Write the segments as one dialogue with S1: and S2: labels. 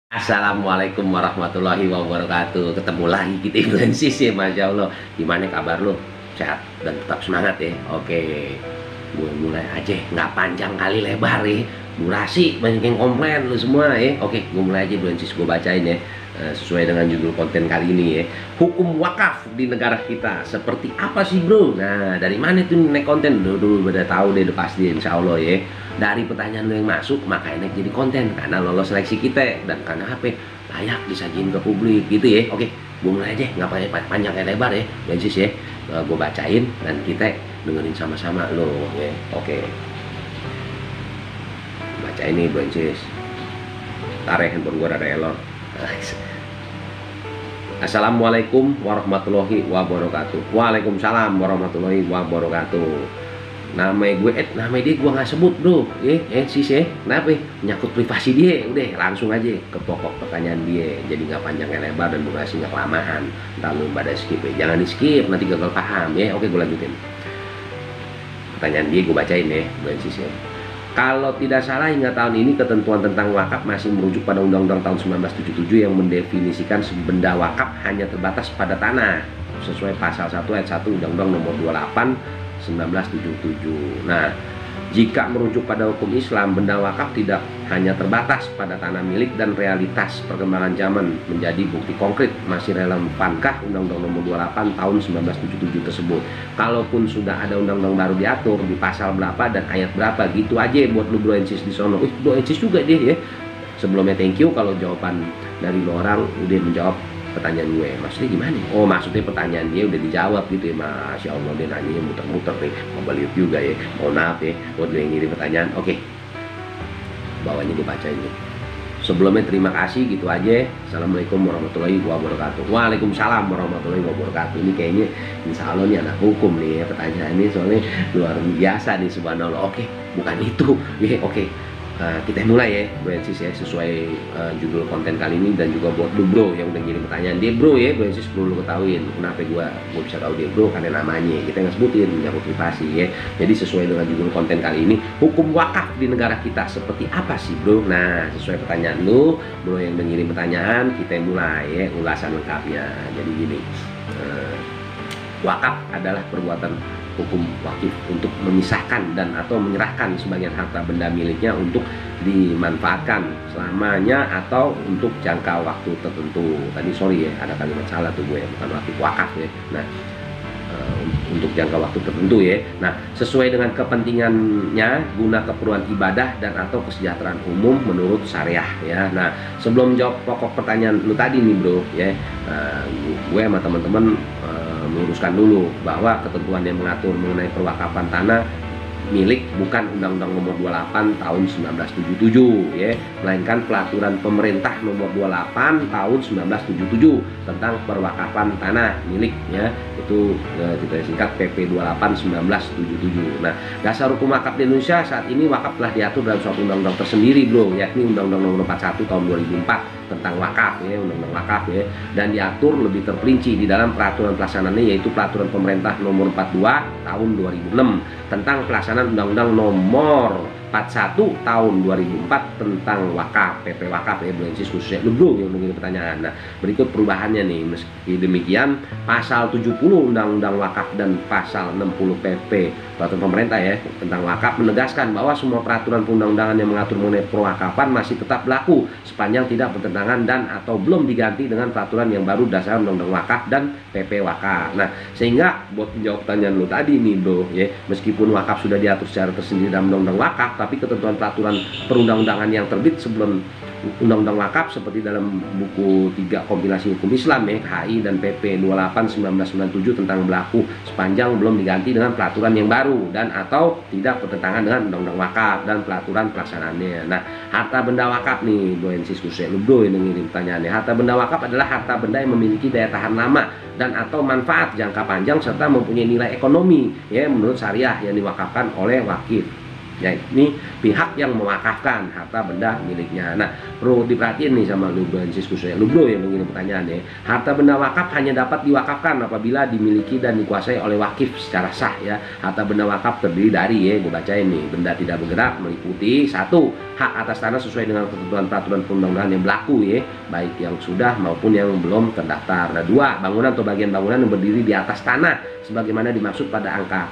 S1: Assalamualaikum warahmatullahi wabarakatuh. Ketemu lagi kita Influensis ya, Masya Allah. Gimana kabar lo? Sehat dan tetap semangat ya. Oke, gue mulai aja. Nggak panjang kali lebar ya. Durasi banyak yang komplain lo semua ya. Oke, gue mulai aja Influensis, gue bacain ya. Sesuai dengan judul konten kali ini ya. Hukum wakaf di negara kita seperti apa sih bro? Nah, dari mana tuh naik konten? Dulu udah tahu deh, udah pasti insya Allah ya. Dari pertanyaan lo yang masuk makanya jadi konten, karena lolos seleksi kita dan karena HP layak disajiin ke publik gitu ya. Oke, gue mulai aja, nggak panjang kayak lebar ya Bensis ya. Gue bacain dan kita dengerin sama-sama lo ya. Oke, bacain nih Bensis. Tarik handphone gue ada error. Assalamualaikum warahmatullahi wabarakatuh. Waalaikumsalam warahmatullahi wabarakatuh. Nama dia gue nggak sebut bro, sis ya, kenapa? Menyangkut privasi dia, udah langsung aja ke pokok pertanyaan dia, jadi nggak panjang lebar dan durasi nggak kelamaan. Ntar lu pada skip ya, jangan di skip nanti gagal paham ya. Oke, gue lanjutin. Pertanyaan dia gue bacain ya, sis ya. Kalau tidak salah hingga tahun ini ketentuan tentang wakaf masih merujuk pada Undang-Undang tahun 1977 yang mendefinisikan benda wakaf hanya terbatas pada tanah sesuai pasal 1 ayat 1 Undang-Undang nomor 28 1977. Nah, jika merujuk pada hukum Islam, benda wakaf tidak hanya terbatas pada tanah milik dan realitas perkembangan zaman menjadi bukti konkret masih relevankah Undang-Undang nomor 28 tahun 1977 tersebut. Kalaupun sudah ada undang-undang baru diatur di pasal berapa dan ayat berapa, gitu aja buat lu bro Ensis di sono. Bro Ensis juga dia ya. Sebelumnya thank you kalau jawaban dari lo orang udah menjawab pertanyaan gue. Maksudnya gimana? Oh, maksudnya pertanyaan dia udah dijawab gitu ya. Masya Allah, dia nanya muter-muter nih, mau balik juga ya. Mohon maaf ya buat gue yang ngirim pertanyaan. Oke, bawahnya gue baca ini. Sebelumnya terima kasih, gitu aja. Assalamualaikum warahmatullahi wabarakatuh. Waalaikumsalam warahmatullahi wabarakatuh. Ini kayaknya insya Allah nih anak hukum nih ya pertanyaan ini, soalnya luar biasa nih, subhanallah. Oke, bukan itu ya. Oke, kita mulai ya Bro Ensis ya, sesuai judul konten kali ini, dan juga buat lu bro yang udah ngirim pertanyaan dia bro ya. Bro Ensis perlu lu ketahuin kenapa gue bisa tahu dia bro, karena namanya kita nggak sebutin, menyangkut privasi ya. Jadi sesuai dengan judul konten kali ini, hukum wakaf di negara kita seperti apa sih bro? Nah, sesuai pertanyaan lu bro yang udah ngirim pertanyaan, kita mulai ya ulasan lengkapnya. Jadi gini, wakaf adalah perbuatan hukum wakif untuk memisahkan dan atau menyerahkan sebagian harta benda miliknya untuk dimanfaatkan selamanya atau untuk jangka waktu tertentu. Tadi sorry ya, ada kalimat salah tuh gue, bukan wakaf ya. Nah, untuk jangka waktu tertentu ya. Nah, sesuai dengan kepentingannya guna keperluan ibadah dan atau kesejahteraan umum menurut syariah ya. Nah, sebelum jawab pokok pertanyaan lu tadi nih bro ya, gue sama teman-teman meluruskan dulu bahwa ketentuan yang mengatur mengenai perwakafan tanah milik bukan Undang-Undang nomor 28 tahun 1977 ya, melainkan peraturan pemerintah nomor 28 tahun 1977 tentang perwakafan tanah milik ya, itu kita singkat PP 28 1977. Nah, dasar hukum wakaf di Indonesia saat ini wakaf telah diatur dalam suatu undang-undang tersendiri bro, yakni Undang-Undang nomor 41 tahun 2004 tentang wakaf ya, undang-undang wakaf ya, dan diatur lebih terperinci di dalam peraturan pelaksanaannya, yaitu peraturan pemerintah nomor 42 tahun 2006 tentang pelaksanaan undang-undang nomor 41 tahun 2004 tentang wakaf, PP wakaf ya, Bensis khususnya lu bro yang mengirim pertanyaan. Nah, berikut perubahannya nih. Meski demikian, pasal 70 Undang-Undang Wakaf dan pasal 60 PP peraturan pemerintah ya tentang wakaf menegaskan bahwa semua peraturan perundang-undangan yang mengatur mengenai perwakafan masih tetap berlaku sepanjang tidak bertentangan dan atau belum diganti dengan peraturan yang baru dasar Undang-Undang Wakaf dan PP wakaf. Nah, sehingga buat menjawab pertanyaan lu tadi nih bro ya, meskipun wakaf sudah diatur secara tersendiri dalam Undang-Undang Wakaf, tapi ketentuan peraturan perundang-undangan yang terbit sebelum Undang-Undang Wakaf seperti dalam buku 3 kompilasi hukum Islam ya, KHI dan PP 28 1997 tentang berlaku sepanjang belum diganti dengan peraturan yang baru dan atau tidak bertentangan dengan Undang-Undang Wakaf dan peraturan pelaksanaannya. Nah, harta benda wakaf nih bro Ensis khususnya lu bro yang ngirim pertanyaannya. Harta benda wakaf adalah harta benda yang memiliki daya tahan lama dan atau manfaat jangka panjang serta mempunyai nilai ekonomi ya menurut syariah yang diwakafkan oleh wakif. Ya, ini pihak yang mewakafkan harta benda miliknya. Nah, perlu diperhatiin nih sama lu bro, khususnya lu bro yang begini pertanyaan ya. Harta benda wakaf hanya dapat diwakafkan apabila dimiliki dan dikuasai oleh wakif secara sah ya. Harta benda wakaf terdiri dari gue bacain nih, benda tidak bergerak meliputi 1. Hak atas tanah sesuai dengan ketentuan peraturan perundang-undangan yang berlaku ya, baik yang sudah maupun yang belum terdaftar. Nah, 2. Bangunan atau bagian bangunan yang berdiri di atas tanah sebagaimana dimaksud pada angka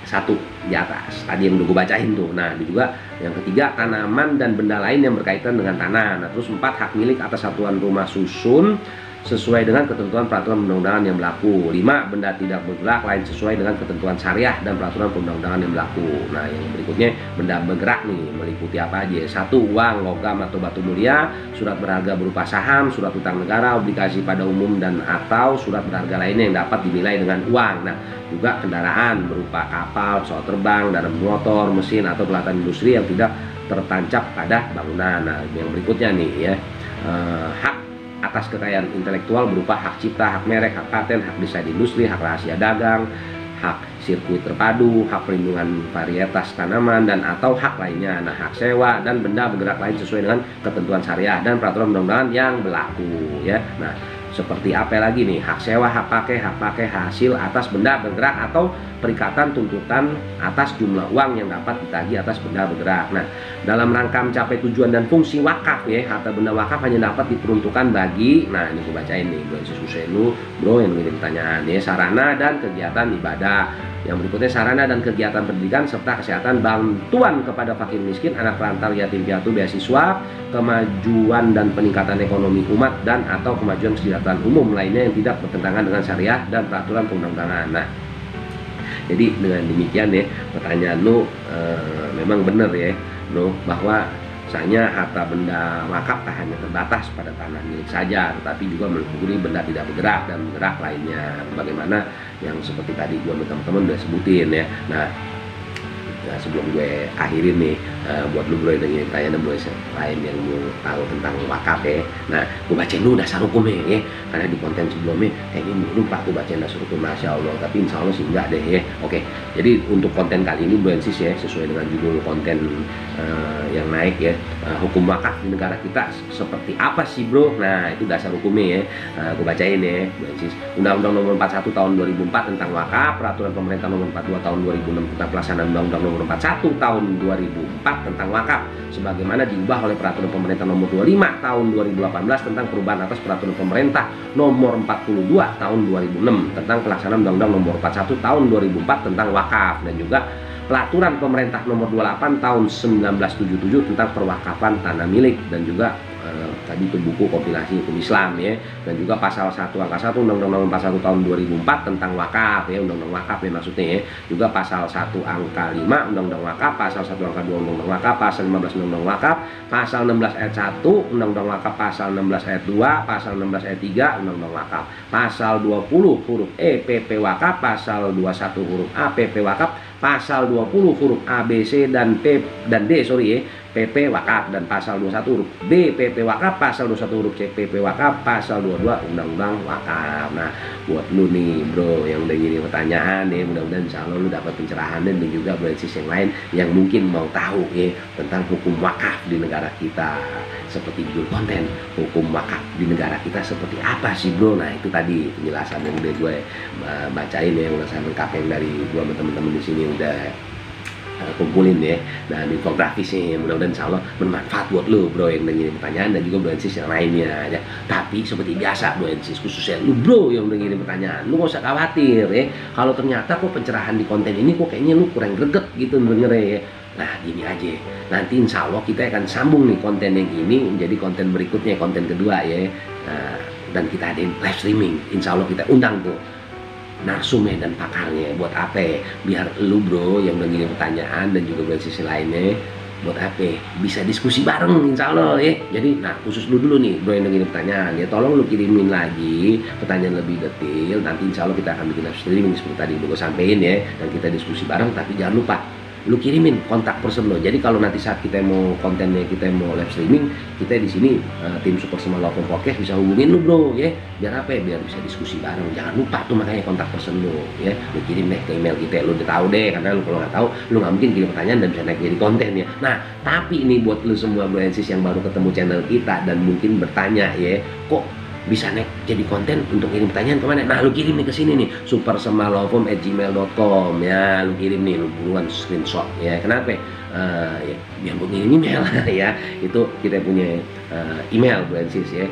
S1: 1 di atas tadi yang udah gue bacain tuh. Nah, juga yang ketiga, tanaman dan benda lain yang berkaitan dengan tanah. Nah, terus 4, hak milik atas satuan rumah susun sesuai dengan ketentuan peraturan perundang-undangan yang berlaku. 5, benda tidak bergerak lain sesuai dengan ketentuan syariah dan peraturan perundang-undangan yang berlaku. Nah, yang berikutnya benda bergerak nih meliputi apa aja? 1, uang, logam atau batu mulia, surat berharga berupa saham, surat utang negara, obligasi pada umum dan atau surat berharga lainnya yang dapat dinilai dengan uang. Nah, juga kendaraan berupa kapal, pesawat terbang, dalam motor, mesin atau peralatan industri yang tidak tertancap pada bangunan. Nah, yang berikutnya nih ya, hak atas kekayaan intelektual berupa hak cipta, hak merek, hak paten, hak desain industri, hak rahasia dagang, hak sirkuit terpadu, hak perlindungan varietas tanaman dan atau hak lainnya. Nah, hak sewa dan benda bergerak lain sesuai dengan ketentuan syariah dan peraturan perundang-undangan yang berlaku ya. Nah, seperti apa lagi nih? Hak sewa, hak pakai hasil atas benda bergerak atau perikatan tuntutan atas jumlah uang yang dapat ditagih atas benda bergerak. Nah, dalam rangka mencapai tujuan dan fungsi wakaf ya, harta benda wakaf hanya dapat diperuntukkan bagi, nah ini gue bacain nih bro, lu bro yang mengirim pertanyaan ya, sarana dan kegiatan ibadah. Yang berikutnya, sarana dan kegiatan pendidikan serta kesehatan, bantuan kepada fakir miskin, anak perantau, yatim piatu, beasiswa, kemajuan dan peningkatan ekonomi umat dan atau kemajuan kesejahteraan umum lainnya yang tidak bertentangan dengan syariah dan peraturan perundang-undangan. Nah, jadi dengan demikian ya, pertanyaan lu memang benar ya, bro, bahwa misalnya harta benda wakaf tak hanya terbatas pada tanah milik saja, tetapi juga meliputi benda tidak bergerak dan bergerak lainnya, bagaimana yang seperti tadi gue teman-teman udah sebutin ya. Nah, sebelum gue akhirin nih, buat lu bro yang ingin tanya dan bro lain yang mau tahu tentang wakaf ya, nah gue bacain dulu dasar hukumnya ya, karena di konten sebelumnya ini lupa gue bacain dasar hukum, masya Allah, tapi insya Allah sih enggak deh ya. Oke, jadi untuk konten kali ini bro Ensis ya, sesuai dengan judul konten yang naik ya, hukum wakaf di negara kita seperti apa sih bro. Nah, itu dasar hukumnya ya, gue bacain ya bro Ensis. Undang-Undang nomor 41 tahun 2004 tentang wakaf, peraturan pemerintah nomor 42 tahun 2006 tentang pelaksanaan undang-undang nomor 41 tahun 2004 tentang wakaf sebagaimana diubah oleh peraturan pemerintah nomor 25 tahun 2018 tentang perubahan atas peraturan pemerintah nomor 42 tahun 2006 tentang pelaksanaan undang-undang nomor 41 tahun 2004 tentang wakaf, dan juga peraturan pemerintah nomor 28 tahun 1977 tentang perwakafan tanah milik, dan juga tadi itu buku kompilasi hukum Islam ya, dan juga pasal 1 angka 1 Undang-Undang nomor 41 tahun 2004 tentang wakaf ya, undang-undang wakaf ya maksudnya ya, juga pasal 1 angka 5 Undang-Undang wakaf, pasal 1 angka 2 Undang-Undang wakaf, pasal 15 Undang-Undang wakaf, pasal 16 ayat 1 Undang-Undang wakaf, pasal 16 ayat 2, pasal 16 ayat 3 Undang-Undang wakaf, pasal 20 huruf E PP wakaf, pasal 21 huruf A PP wakaf, pasal 20 huruf A, B, C dan P dan D ya PP wakaf, dan pasal 21 huruf B PP wakaf, pasal 21 huruf C PP wakaf, pasal 22 Undang-Undang wakaf. Nah, buat lu nih bro yang udah ngirim pertanyaan ya, mudah-mudahan insya Allah lu dapat pencerahan dan juga branches yang lain yang mungkin mau tahu ya tentang hukum wakaf di negara kita, seperti judul konten hukum wakaf di negara kita seperti apa sih bro. Nah, itu tadi penjelasan yang udah gue bacain ya, ulasan lengkap yang dari gue sama teman-teman di sini udah kumpulin ya, dan infografisnya mudah-mudahan insya Allah bermanfaat buat lo bro yang ngirim pertanyaan dan juga bro Ensis yang lainnya ya. Tapi seperti biasa bro Ensis, khususnya lu bro yang ngirim pertanyaan, lu gak usah khawatir ya kalau ternyata kok pencerahan di konten ini kok kayaknya lu kurang greget gitu dengernya ya. Nah, gini aja, nanti insya Allah kita akan sambung nih konten yang ini menjadi konten berikutnya, konten kedua ya. Nah, dan kita ada live streaming, insya Allah kita undang tuh narsumnya dan pakarnya. Buat apa? Biar lu bro yang udah ngirim pertanyaan dan juga buat sisi lainnya, buat apa? Bisa diskusi bareng insya Allah ya. Jadi nah khusus lu dulu nih bro yang udah ngirim pertanyaan ya, tolong lu kirimin lagi pertanyaan lebih detail, nanti insya Allah kita akan bikin live streaming seperti tadi udah gue sampein ya, dan kita diskusi bareng. Tapi jangan lupa lu kirimin kontak person lo. Jadi kalau nanti saat kita mau kontennya, kita mau live streaming, kita di sini tim Super Semar Love Podcast bisa hubungin lu bro ya. Biar apa ya? Biar bisa diskusi bareng. Jangan lupa tuh makanya kontak person lo ya. Lu kirim deh ke email kita. Lu udah tahu deh, karena lu kalau nggak tahu lu nggak mungkin kirim pertanyaan dan bisa naik jadi konten ya. Nah tapi ini buat lu semua bro and sis yang baru ketemu channel kita dan mungkin bertanya ya, kok bisa naik jadi konten untuk kirim pertanyaan kemana? Nah lu kirim nih ke sini nih, supersemalofom@gmail.com ya. Lu kirim nih, lu buruan screenshot ya. Kenapa? Ya, biar gue ngirim email ya. Itu kita punya email bro and sis ya,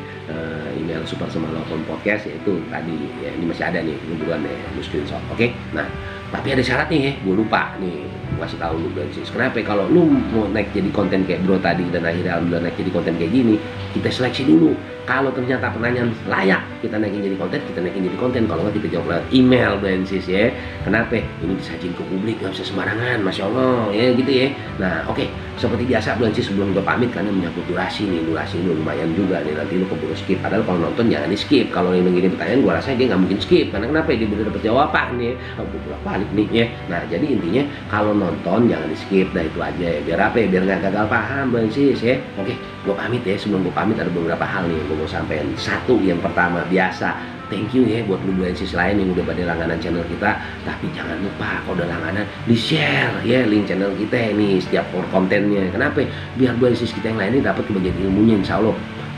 S1: email Supersemalofom Podcast yaitu tadi ya, ini masih ada nih, lu buruan deh lu screenshot. Oke? Nah tapi ada syarat nih ya, gue lupa nih kasih tahu lu bro and sis. Kenapa? Kalau lu mau naik jadi konten kayak bro tadi dan akhirnya alhamdulillah naik jadi konten kayak gini, kita seleksi dulu. Kalau ternyata pertanyaan layak kita naikin jadi konten, kita naikin jadi konten. Kalau nggak kita jawab lewat email bro and sis ya. Kenapa? Ini disajin ke publik, nggak bisa sembarangan, masya Allah ya gitu ya. Nah oke, seperti biasa bro and sis sebelum gue pamit karena menyangkut durasi nih, durasi ini lumayan juga nih, nanti lu keburu skip. Padahal kalau nonton jangan di skip. Kalau yang ngirim pertanyaan gue rasa dia nggak mungkin skip, karena kenapa? Dia udah dapet jawaban nih. Gue bolak balik nih ya. Nah jadi intinya kalau nonton jangan di skip, nah itu aja ya. Biar apa ya? Biar nggak gagal paham bro and sis ya. Oke, gue pamit ya. Sebelum gue pamit ada beberapa hal nih yang gue mau sampaikan. Satu, yang pertama biasa, thank you ya buat lu bro and sis lain yang udah pada langganan channel kita. Tapi jangan lupa kalau udah langganan di share ya link channel kita ini setiap kontennya. Kenapa? Biar bro and sis kita yang lain ini dapat kebagian ilmunya, insya Allah.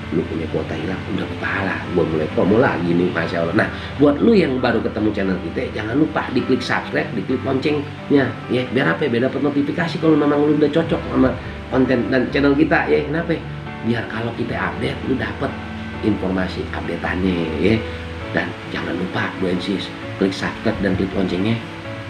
S1: Lu punya kuota hilang udah pahala, gua mulai promo lagi nih masya Allah. Nah buat lu yang baru ketemu channel kita, jangan lupa diklik subscribe, diklik loncengnya ya. Biar apa? Biar dapat notifikasi kalau memang lu udah cocok sama konten dan channel kita ya. Kenapa? Biar kalau kita update lu dapat informasi updateannya ya. Dan jangan lupa bro and sis klik subscribe dan klik loncengnya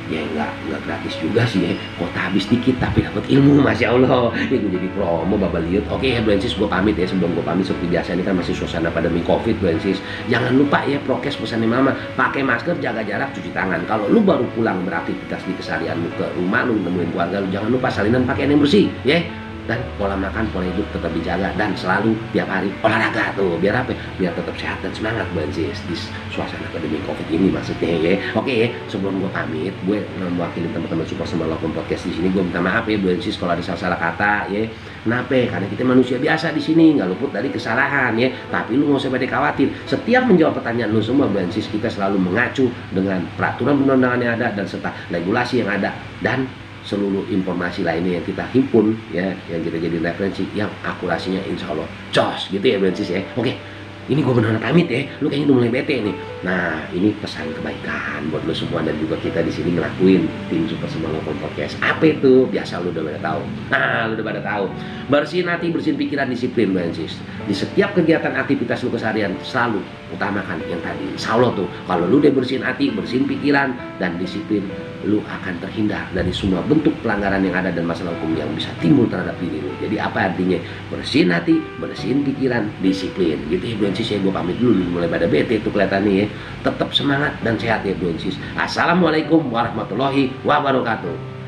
S1: ya. Nggak gratis juga sih ya, kuota habis dikit tapi dapat ilmu masya Allah ya. Gue jadi promo babal liut. Oke ya bro and sis, gue pamit ya. Sebelum gue pamit seperti biasa, ini kan masih suasana pandemi covid bro and sis. Jangan lupa ya prokes pesannya mama, pakai masker, jaga jarak, cuci tangan. Kalau lu baru pulang beraktivitas di keseharian lu ke rumah lu nemuin keluarga lu, jangan lupa salinan pakaian yang bersih ya. Dan pola makan, pola hidup tetap dijaga, dan selalu tiap hari olahraga tuh. Biar apa? Biar tetap sehat dan semangat bro and sis di suasana pandemi covid ini maksudnya ya. Oke ya, sebelum gue pamit, gue mewakili teman-teman Super Semar Love Podcast di sini. Gue minta maaf ya bro and sis kalau ada salah kata ya. Kenapa? Karena kita manusia biasa di sini, nggak luput dari kesalahan ya. Tapi lu nggak usah pada khawatir. Setiap menjawab pertanyaan lu semua bro and sis, kita selalu mengacu dengan peraturan perundang-undangan yang ada dan serta regulasi yang ada dan seluruh informasi lainnya yang kita himpun ya, yang kita jadi referensi yang akurasinya insya Allah jos gitu ya bro and sis ya. Oke, ini gue benar-benar pamit ya. Lu kayaknya udah mulai bete nih. Nah ini pesan kebaikan buat lu semua dan juga kita di sini ngelakuin tim Super Semar Love Podcast. Apa itu? Biasa lu udah pada tahu. Nah lu udah pada tahu. Bersihin hati, bersihin pikiran, disiplin bro and sis. Di setiap kegiatan aktivitas lu keseharian selalu utamakan yang tadi. Insya Allah tuh kalau lu udah bersihin hati, bersihin pikiran dan disiplin, lu akan terhindar dari semua bentuk pelanggaran yang ada dan masalah hukum yang bisa timbul terhadap diri lu. Jadi apa artinya? Bersihin hati, bersihin pikiran, disiplin. Gitu ya bro and sis ya. Gue pamit dulu, mulai pada bete tuh kelihatannya ya. Tetap semangat dan sehat ya bro and sis. Assalamualaikum warahmatullahi wabarakatuh.